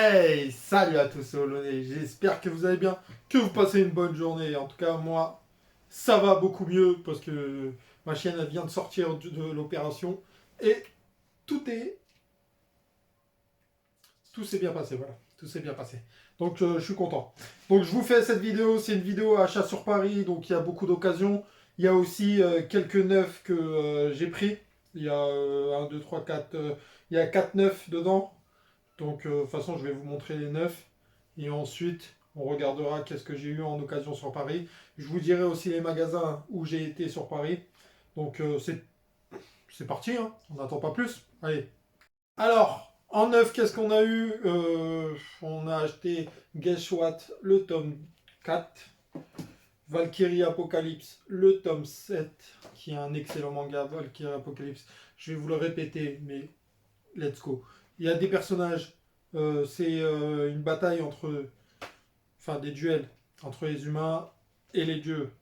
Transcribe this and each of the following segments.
Hey, salut à tous, c'est Olonais. J'espère que vous allez bien, que vous passez une bonne journée. En tout cas, moi, ça va beaucoup mieux parce que ma chienne elle vient de sortir de l'opération et tout est, tout s'est bien passé. Voilà, tout s'est bien passé. Donc, je suis content. Donc, je vous fais cette vidéo. C'est une vidéo achat sur Paris, donc il y a beaucoup d'occasions. Il y a aussi quelques neufs que j'ai pris. Il y a 1, 2, 3, 4. Il y a 4 neufs dedans. Donc, de toute façon, je vais vous montrer les neufs. Et ensuite, on regardera qu'est-ce que j'ai eu en occasion sur Paris. Je vous dirai aussi les magasins où j'ai été sur Paris. Donc, c'est parti, hein. On n'attend pas plus. Allez. Alors, en neuf, qu'est-ce qu'on a eu? On a acheté Guess What, le tome 4. Valkyrie Apocalypse, le tome 7, qui est un excellent manga, Valkyrie Apocalypse. Je vais vous le répéter, mais let's go. Il y a des personnages, c'est une bataille entre, enfin des duels entre les humains et les dieux.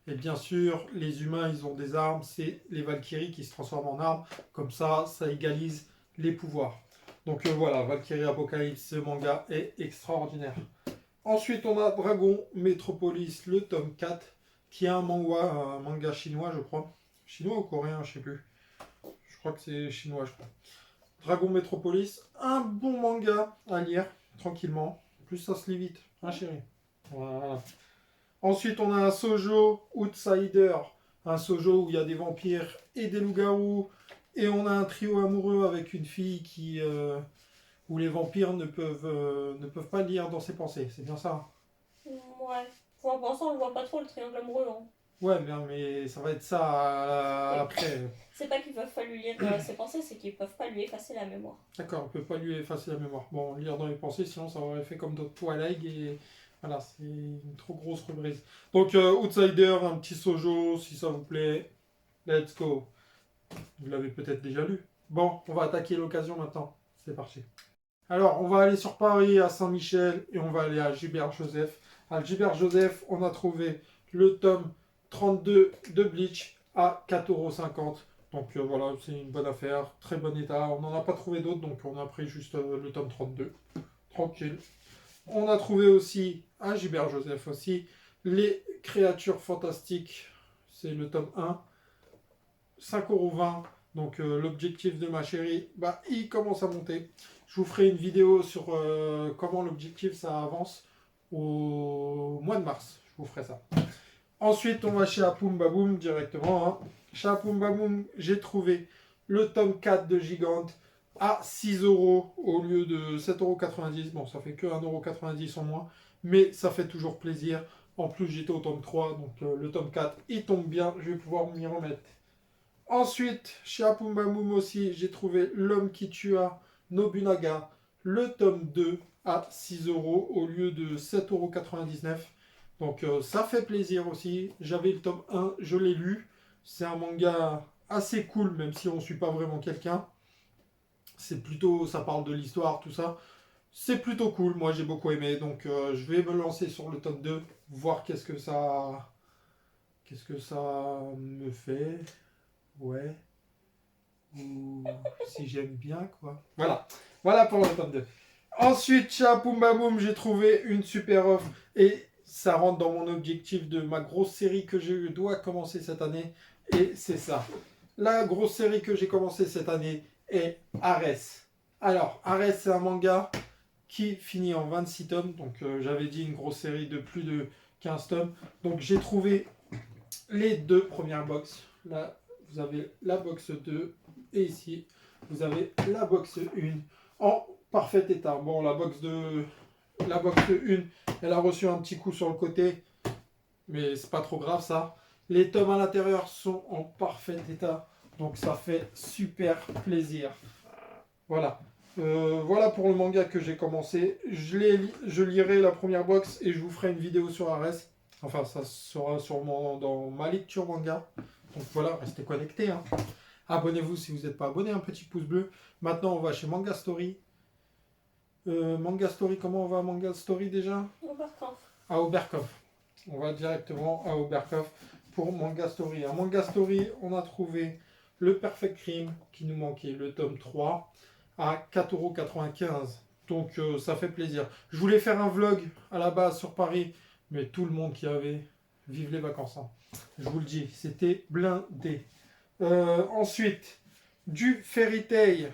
Et bien sûr, les humains, ils ont des armes, c'est les Valkyries qui se transforment en armes. Comme ça égalise les pouvoirs. Donc voilà, Valkyrie Apocalypse, ce manga est extraordinaire. Ensuite, on a Dragon Metropolis, le tome 4, qui est un manga chinois, je crois. Chinois ou coréen, je sais plus. Je crois que c'est chinois, je crois. Dragon Metropolis, un bon manga à lire tranquillement. Plus ça se lit vite, hein chérie. Voilà. Ensuite, on a un Sojo Outsider, un Sojo où il y a des vampires et des loups-garous. Et on a un trio amoureux avec une fille où les vampires ne peuvent pas lire dans ses pensées. C'est bien ça? Ouais. Pour l'instant, on le voit pas trop le triangle amoureux. Hein. Ouais, bien, mais ça va être ça Oui. après. C'est pas qu'ils peuvent pas lui lire ses pensées, c'est qu'ils peuvent pas lui effacer la mémoire. D'accord, on peut pas lui effacer la mémoire. Bon, lire dans les pensées, sinon ça aurait fait comme d'autres Twilight et voilà, c'est une trop grosse reprise. Donc, Outsider, un petit Sojo, si ça vous plaît, let's go. Vous l'avez peut-être déjà lu. Bon, on va attaquer l'occasion maintenant. C'est parti. Alors, on va aller sur Paris, à Saint-Michel, et on va aller à Gilbert Joseph. À Gilbert Joseph, on a trouvé le tome 32 de Bleach à 4,50 €. Donc voilà, c'est une bonne affaire, très bon état. On n'en a pas trouvé d'autres, donc on a pris juste le tome 32. Tranquille. On a trouvé aussi, à Gilbert Joseph aussi, les créatures fantastiques. C'est le tome 1, 5,20 €. Donc l'objectif de ma chérie, bah, il commence à monter. Je vous ferai une vidéo sur comment l'objectif ça avance au mois de mars. Je vous ferai ça. Ensuite, on va chez Apoum Baboum directement. Hein. Chez Apoum Baboum, j'ai trouvé le tome 4 de Gigante à 6 € au lieu de 7,90 €. Bon, ça fait que 1,90 € en moins, mais ça fait toujours plaisir. En plus, j'étais au tome 3, donc le tome 4, il tombe bien. Je vais pouvoir m'y remettre. Ensuite, chez Apumbamoum aussi, j'ai trouvé L'homme qui tua Nobunaga, le tome 2 à 6 € au lieu de 7,99 €. Donc ça fait plaisir aussi. J'avais le tome 1, je l'ai lu. C'est un manga assez cool, même si on ne suit pas vraiment quelqu'un. C'est plutôt, ça parle de l'histoire, tout ça. C'est plutôt cool, moi j'ai beaucoup aimé. Donc je vais me lancer sur le tome 2, voir qu'est-ce que ça me fait. Ouais. Ou si j'aime bien, quoi. Voilà. Voilà pour le tome 2. Ensuite, chez Apumbaboum, j'ai trouvé une super offre et ça rentre dans mon objectif de ma grosse série que je dois commencer cette année. Et c'est ça. La grosse série que j'ai commencé cette année est Ares. Alors, Ares, c'est un manga qui finit en 26 tomes. Donc, j'avais dit une grosse série de plus de 15 tomes. Donc, j'ai trouvé les deux premières box. Là, vous avez la box 2 et ici, vous avez la box 1 en parfait état. Bon, la box 1, elle a reçu un petit coup sur le côté, mais c'est pas trop grave ça. Les tomes à l'intérieur sont en parfait état, donc ça fait super plaisir. Voilà. Voilà pour le manga que j'ai commencé. Je lirai la première box et je vous ferai une vidéo sur Ares. Enfin, ça sera sûrement dans ma lecture manga. Donc voilà, restez connectés. Hein. Abonnez-vous si vous n'êtes pas abonné, un petit pouce bleu. Maintenant, on va chez Manga Story. Manga Story, comment on va à Manga Story déjà? Oberkampf. À Oberkampf. On va directement à Oberkampf pour Manga Story. À Manga Story, on a trouvé le Perfect Crime qui nous manquait, le tome 3 à 4,95 €. Donc ça fait plaisir. Je voulais faire un vlog à la base sur Paris, mais tout le monde qui avait, vive les vacances, hein. Je vous le dis, c'était blindé. Ensuite, du Fairy Tail,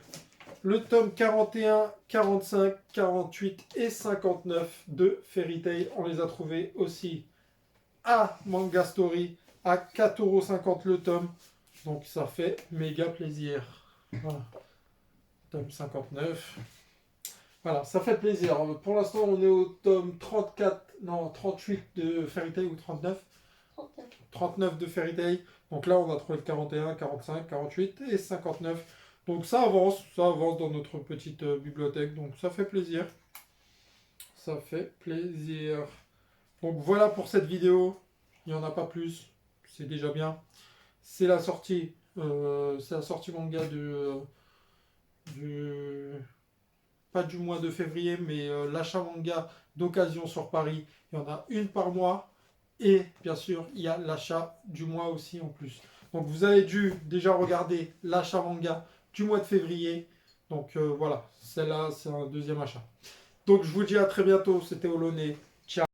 le tome 41, 45, 48 et 59 de Fairy Tail. On les a trouvés aussi à Manga Story à 4,50 € le tome. Donc ça fait méga plaisir. Voilà. Tome 59. Voilà, ça fait plaisir. Pour l'instant, on est au tome 34, non, 38 de Fairy Tail ou 39. 39 de Fairy Tail. Donc là, on a trouvé le 41, 45, 48 et 59. Donc ça avance dans notre petite bibliothèque. Donc ça fait plaisir. Ça fait plaisir. Donc voilà pour cette vidéo. Il n'y en a pas plus. C'est déjà bien. C'est la sortie manga pas du mois de février, mais l'achat manga d'occasion sur Paris. Il y en a une par mois. Et bien sûr, il y a l'achat du mois aussi en plus. Donc vous avez dû déjà regarder l'achat manga du mois de février. Donc voilà, celle-là, c'est un deuxième achat. Donc je vous dis à très bientôt. C'était Olonné. Ciao.